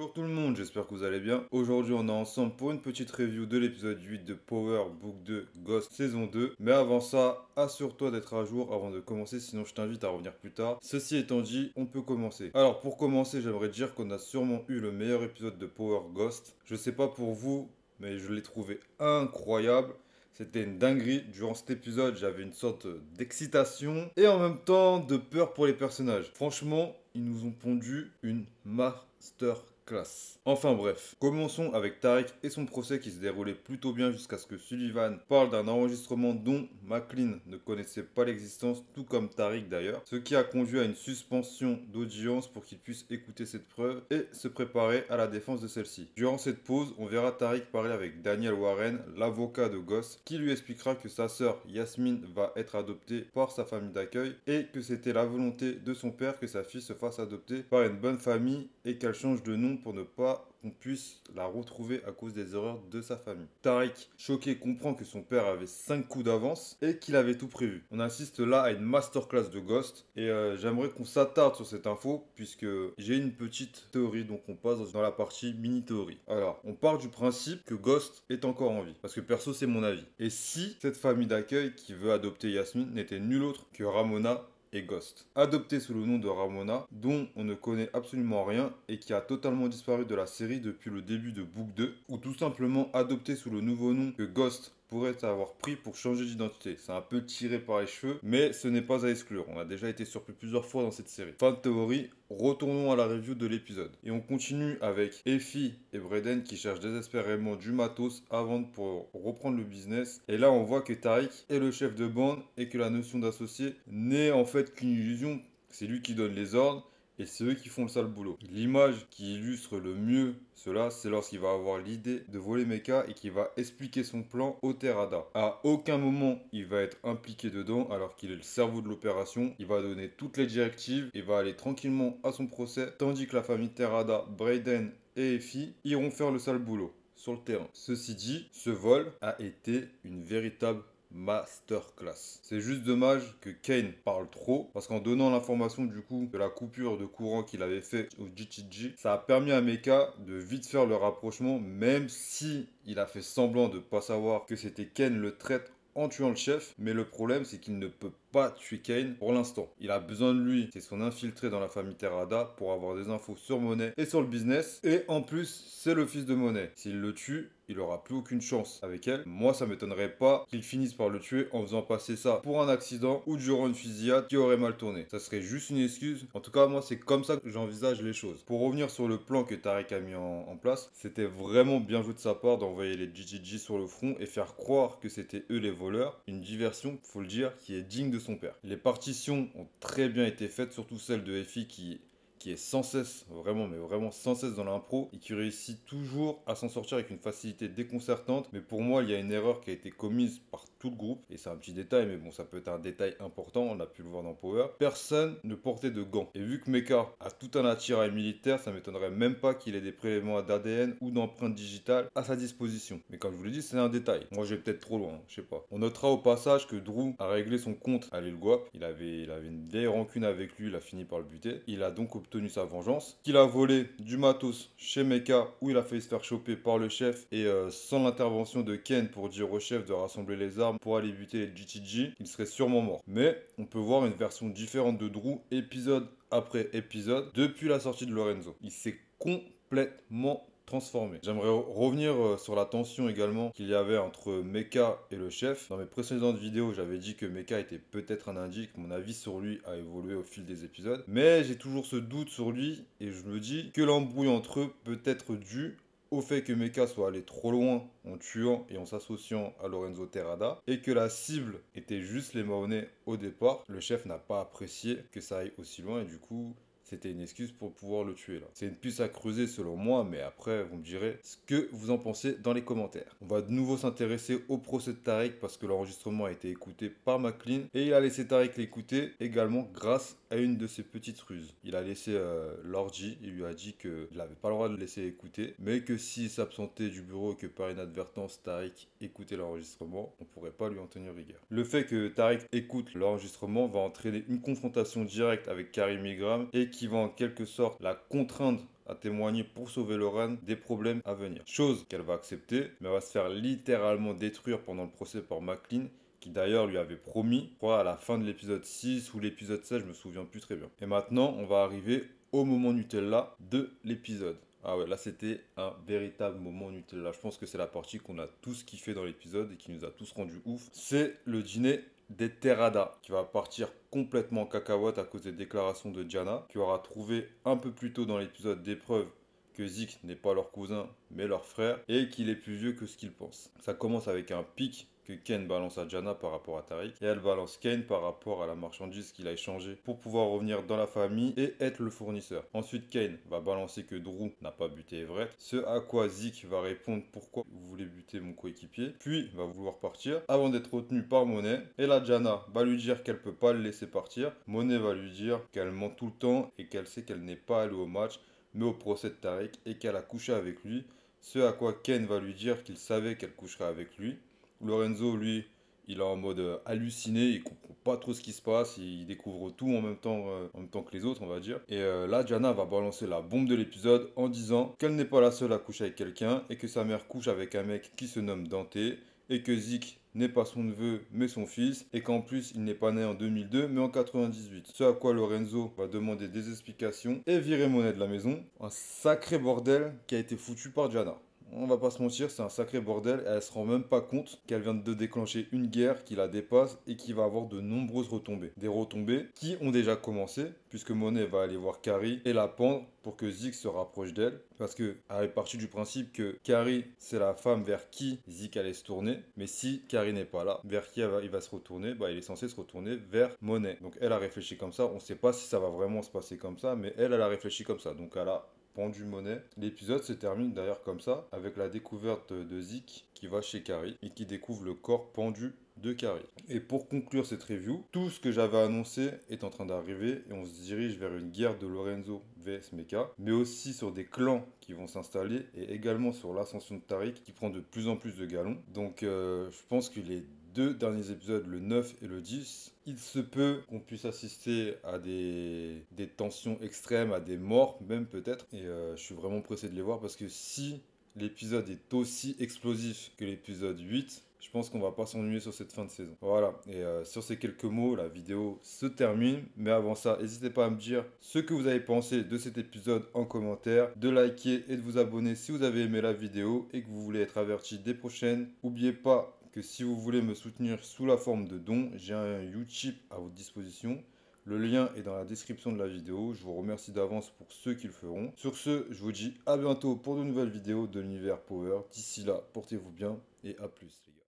Bonjour tout le monde, j'espère que vous allez bien. Aujourd'hui on est ensemble pour une petite review de l'épisode 8 de Power Book 2 Ghost saison 2. Mais avant ça, assure-toi d'être à jour avant de commencer, sinon je t'invite à revenir plus tard. Ceci étant dit, on peut commencer. Alors pour commencer, j'aimerais dire qu'on a sûrement eu le meilleur épisode de Power Ghost. Je sais pas pour vous, mais je l'ai trouvé incroyable. C'était une dinguerie. Durant cet épisode, j'avais une sorte d'excitation et en même temps de peur pour les personnages. Franchement, ils nous ont pondu une masterclass. Enfin bref, commençons avec Tariq et son procès qui se déroulait plutôt bien jusqu'à ce que Sullivan parle d'un enregistrement dont McLean ne connaissait pas l'existence, tout comme Tariq d'ailleurs, ce qui a conduit à une suspension d'audience pour qu'il puisse écouter cette preuve et se préparer à la défense de celle-ci. Durant cette pause, on verra Tariq parler avec Daniel Warren, l'avocat de Ghost, qui lui expliquera que sa sœur Yasmine va être adoptée par sa famille d'accueil et que c'était la volonté de son père que sa fille se fasse adopter par une bonne famille et qu'elle change de nom pour ne pas qu'on puisse la retrouver à cause des erreurs de sa famille. Tariq, choqué, comprend que son père avait 5 coups d'avance et qu'il avait tout prévu. On assiste là à une masterclass de Ghost et j'aimerais qu'on s'attarde sur cette info puisque j'ai une petite théorie, donc on passe dans la partie mini-théorie. Alors, on part du principe que Ghost est encore en vie parce que perso c'est mon avis. Et si cette famille d'accueil qui veut adopter Yasmine n'était nulle autre que Ramona et Ghost. Adopté sous le nom de Ramona, dont on ne connaît absolument rien et qui a totalement disparu de la série depuis le début de Book 2, ou tout simplement adopté sous le nouveau nom que Ghost pourrait avoir pris pour changer d'identité. C'est un peu tiré par les cheveux, mais ce n'est pas à exclure. On a déjà été surpris plusieurs fois dans cette série. Fin de théorie, retournons à la review de l'épisode. Et on continue avec Effie et Brayden qui cherchent désespérément du matos à vendre pour reprendre le business. Et là, on voit que Tariq est le chef de bande et que la notion d'associé n'est en fait qu'une illusion. C'est lui qui donne les ordres et c'est eux qui font le sale boulot. L'image qui illustre le mieux cela, c'est lorsqu'il va avoir l'idée de voler Mecha et qu'il va expliquer son plan au Terada. À aucun moment, il va être impliqué dedans alors qu'il est le cerveau de l'opération. Il va donner toutes les directives et va aller tranquillement à son procès, tandis que la famille Terada, Brayden et Effie iront faire le sale boulot sur le terrain. Ceci dit, ce vol a été une véritable masterclass. C'est juste dommage que Kane parle trop parce qu'en donnant l'information du coup de la coupure de courant qu'il avait fait au GTG, ça a permis à Mecha de vite faire le rapprochement même si il a fait semblant de pas savoir que c'était Kane le traître en tuant le chef, mais le problème c'est qu'il ne peut pas tuer Kane pour l'instant. Il a besoin de lui, c'est son infiltré dans la famille Terada pour avoir des infos sur Monet et sur le business. Et en plus, c'est le fils de Monet. S'il le tue, il aura plus aucune chance avec elle. Moi, ça m'étonnerait pas qu'il finisse par le tuer en faisant passer ça pour un accident ou durant une fusillade qui aurait mal tourné. Ça serait juste une excuse. En tout cas, moi, c'est comme ça que j'envisage les choses. Pour revenir sur le plan que Tariq a mis en place, c'était vraiment bien joué de sa part d'envoyer les GTG sur le front et faire croire que c'était eux les voleurs. Une diversion, faut le dire, qui est digne de son père. Les partitions ont très bien été faites, surtout celle de Effie qui est sans cesse, vraiment, mais vraiment sans cesse dans l'impro et qui réussit toujours à s'en sortir avec une facilité déconcertante. Mais pour moi, il y a une erreur qui a été commise par tout le groupe et c'est un petit détail, mais bon, ça peut être un détail important. On a pu le voir dans Power. Personne ne portait de gants. Et vu que Mecha a tout un attirail militaire, ça m'étonnerait même pas qu'il ait des prélèvements d'ADN ou d'empreintes digitales à sa disposition. Mais comme je vous l'ai dit, c'est un détail. Moi, j'ai peut-être trop loin, je sais pas. On notera au passage que Drew a réglé son compte à l'île Guap. Il avait une vieille rancune avec lui, il a fini par le buter. Il a donc obtenu sa vengeance, qu'il a volé du matos chez Mecha où il a failli se faire choper par le chef et sans l'intervention de Ken pour dire au chef de rassembler les armes pour aller buter les GTG, il serait sûrement mort. Mais on peut voir une version différente de Drew épisode après épisode depuis la sortie de Lorenzo. Il s'est complètement transformé. J'aimerais revenir sur la tension également qu'il y avait entre Mecha et le chef. Dans mes précédentes vidéos, j'avais dit que Mecha était peut-être un indique. Mon avis sur lui a évolué au fil des épisodes. Mais j'ai toujours ce doute sur lui et je me dis que l'embrouille entre eux peut être due au fait que Mecha soit allé trop loin en tuant et en s'associant à Lorenzo Terrada et que la cible était juste les Mahoney au départ. Le chef n'a pas apprécié que ça aille aussi loin et du coup c'était une excuse pour pouvoir le tuer là. C'est une piste à creuser selon moi, mais après vous me direz ce que vous en pensez dans les commentaires. On va de nouveau s'intéresser au procès de Tariq parce que l'enregistrement a été écouté par McLean et il a laissé Tariq l'écouter également grâce à une de ses petites ruses. Il a laissé l'orgie, il lui a dit qu'il n'avait pas le droit de le laisser écouter, mais que s'il s'absentait du bureau et que par inadvertance Tariq écoutait l'enregistrement, on pourrait pas lui en tenir rigueur. Le fait que Tariq écoute l'enregistrement va entraîner une confrontation directe avec Karim Migram et qui va en quelque sorte la contraindre à témoigner pour sauver Loran des problèmes à venir. Chose qu'elle va accepter, mais elle va se faire littéralement détruire pendant le procès par McLean, qui d'ailleurs lui avait promis, je crois à la fin de l'épisode 6 ou l'épisode 7, je me souviens plus très bien. Et maintenant, on va arriver au moment Nutella de l'épisode. Ah ouais, là c'était un véritable moment Nutella. Je pense que c'est la partie qu'on a tous kiffé dans l'épisode et qui nous a tous rendu ouf. C'est le dîner des Terrada qui va partir complètement en cacahuète à cause des déclarations de Diana, qui aura trouvé un peu plus tôt dans l'épisode d'épreuve que Zeke n'est pas leur cousin mais leur frère et qu'il est plus vieux que ce qu'ils pensent. Ça commence avec un pic que Ken balance à Diana par rapport à Tariq et elle balance Ken par rapport à la marchandise qu'il a échangée pour pouvoir revenir dans la famille et être le fournisseur. Ensuite Ken va balancer que Drew n'a pas buté Everett, ce à quoi Zeke va répondre pourquoi vous voulez buter mon coéquipier, puis va vouloir partir avant d'être retenu par Monet et là Diana va lui dire qu'elle peut pas le laisser partir. Monet va lui dire qu'elle ment tout le temps et qu'elle sait qu'elle n'est pas allée au match mais au procès de Tariq et qu'elle a couché avec lui, ce à quoi Ken va lui dire qu'il savait qu'elle coucherait avec lui. Lorenzo, lui, il est en mode halluciné, il comprend pas trop ce qui se passe, il découvre tout en même temps que les autres, on va dire. Et là, Diana va balancer la bombe de l'épisode en disant qu'elle n'est pas la seule à coucher avec quelqu'un et que sa mère couche avec un mec qui se nomme Dante et que Zeke n'est pas son neveu mais son fils et qu'en plus il n'est pas né en 2002 mais en 98. Ce à quoi Lorenzo va demander des explications et virer Monet de la maison. Un sacré bordel qui a été foutu par Diana. On va pas se mentir, c'est un sacré bordel et elle se rend même pas compte qu'elle vient de déclencher une guerre qui la dépasse et qui va avoir de nombreuses retombées. Des retombées qui ont déjà commencé puisque Monet va aller voir Carrie et la pendre pour que Zeke se rapproche d'elle parce que elle est partie du principe que Carrie c'est la femme vers qui Zeke allait se tourner, mais si Carrie n'est pas là, vers qui il va se retourner, bah il est censé se retourner vers Monet. Donc elle a réfléchi comme ça, on sait pas si ça va vraiment se passer comme ça, mais elle a réfléchi comme ça. Donc elle a pendu Monet. L'épisode se termine d'ailleurs comme ça, avec la découverte de Zeke qui va chez Carrie et qui découvre le corps pendu de Carrie. Et pour conclure cette review, tout ce que j'avais annoncé est en train d'arriver et on se dirige vers une guerre de Lorenzo vs Mecha, mais aussi sur des clans qui vont s'installer et également sur l'ascension de Tariq qui prend de plus en plus de galons. Donc je pense que les deux derniers épisodes, le 9 et le 10, il se peut qu'on puisse assister à des tensions extrêmes, à des morts même peut-être. Et je suis vraiment pressé de les voir parce que si l'épisode est aussi explosif que l'épisode 8, je pense qu'on va pas s'ennuyer sur cette fin de saison. Voilà, et sur ces quelques mots, la vidéo se termine. Mais avant ça, n'hésitez pas à me dire ce que vous avez pensé de cet épisode en commentaire, de liker et de vous abonner si vous avez aimé la vidéo et que vous voulez être averti des prochaines. N'oubliez pas que si vous voulez me soutenir sous la forme de dons, j'ai un Utip à votre disposition. Le lien est dans la description de la vidéo. Je vous remercie d'avance pour ceux qui le feront. Sur ce, je vous dis à bientôt pour de nouvelles vidéos de l'univers Power. D'ici là, portez-vous bien et à plus les gars.